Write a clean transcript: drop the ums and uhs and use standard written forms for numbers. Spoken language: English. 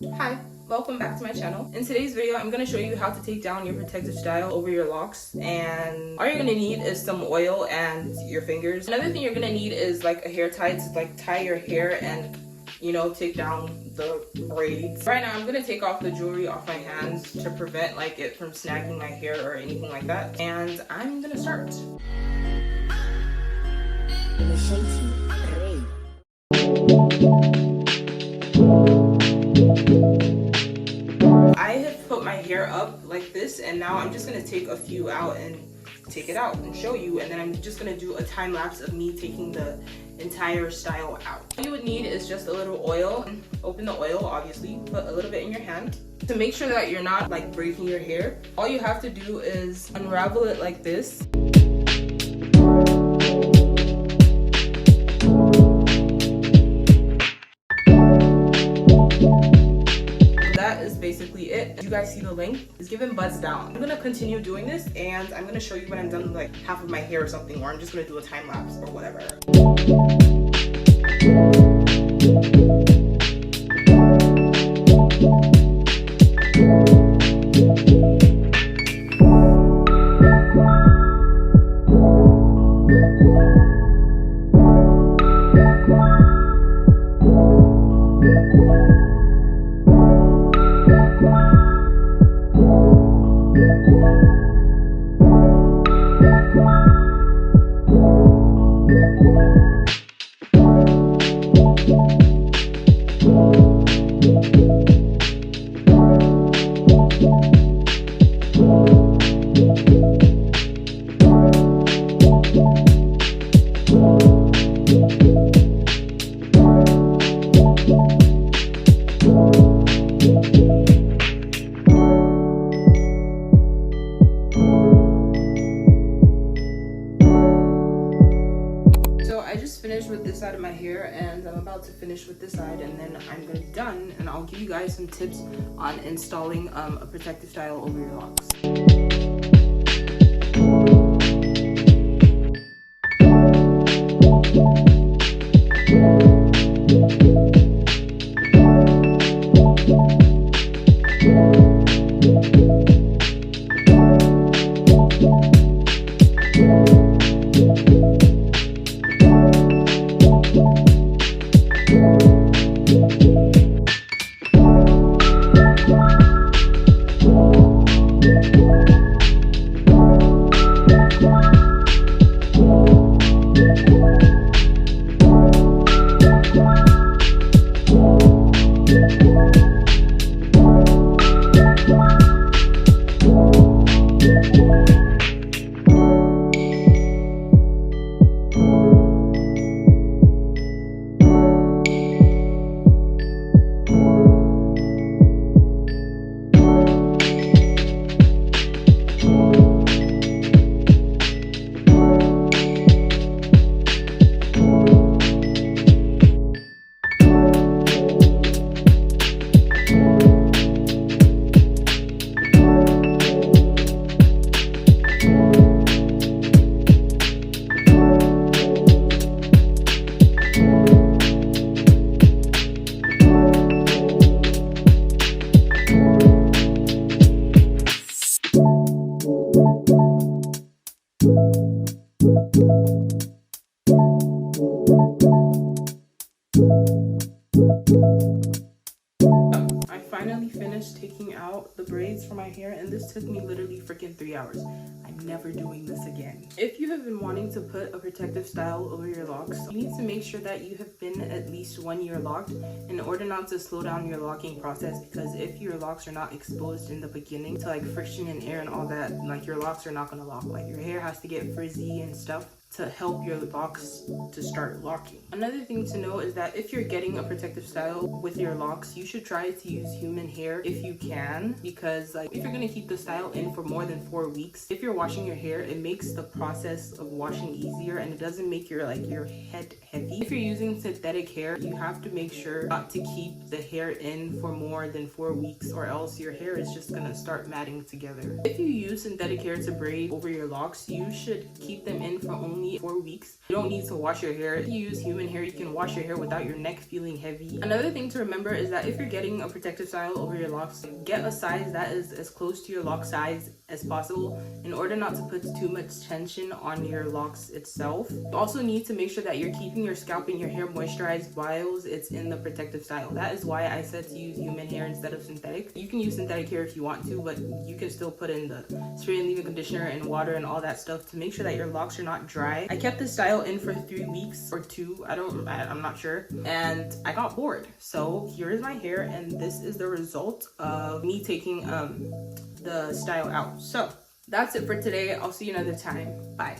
Hi, welcome back to my channel. In today's video, I'm going to show you how to take down your protective style over your locks, and all you're going to need is some oil and your fingers. Another thing you're going to need is like a hair tie to like tie your hair and take down the braids. Right now I'm going to take off the jewelry off my hands to prevent like it from snagging my hair or anything like that, and I'm going to start. I have put my hair up like this, and now I'm just going to take a few out and take it out and show you, and then I'm just going to do a time lapse of me taking the entire style out. All you would need is just a little oil. Open the oil, obviously, put a little bit in your hand to make sure that you're not like breaking your hair. All you have to do is unravel it like this. That is basically it. You guys see the length? It's given buzz down. I'm gonna continue doing this, and I'm gonna show you when I'm done with like half of my hair or something, or I'm just gonna do a time lapse or whatever. I just finished with this side of my hair, and I'm about to finish with this side, and then I'm gonna be done, and I'll give you guys some tips on installing a protective style over your locks. I finally finished taking out the braids from my hair, and this took me literally freaking 3 hours. I'm never doing this again. If you have been wanting to put a protective style over your locks, you need to make sure that you have been at least 1 year locked in order not to slow down your locking process, because if your locks are not exposed in the beginning to like friction and air and all that, like your locks are not gonna lock. Like your hair has to get frizzy and stuff to help your locks to start locking. Another thing to know is that if you're getting a protective style with your locks, you should try to use human hair if you can, because like if you're gonna keep the style in for more than 4 weeks, if you're washing your hair, it makes the process of washing easier, and it doesn't make your head heavy. If you're using synthetic hair, you have to make sure not to keep the hair in for more than 4 weeks, or else your hair is just gonna start matting together. If you use synthetic hair to braid over your locks, you should keep them in for only only 4 weeks. You don't need to wash your hair. If you use human hair, you can wash your hair without your neck feeling heavy. Another thing to remember is that if you're getting a protective style over your locks, get a size that is as close to your lock size as possible in order not to put too much tension on your locks itself. You also need to make sure that you're keeping your scalp and your hair moisturized while it's in the protective style. That is why I said to use human hair instead of synthetic. You can use synthetic hair if you want to, but you can still put in the spray and leave-in conditioner and water and all that stuff to make sure that your locks are not dry. I kept this style in for 3 weeks or 2, I'm not sure, and I got bored. So here is my hair, and this is the result of me taking the style out. So that's it for today. I'll see you another time. Bye.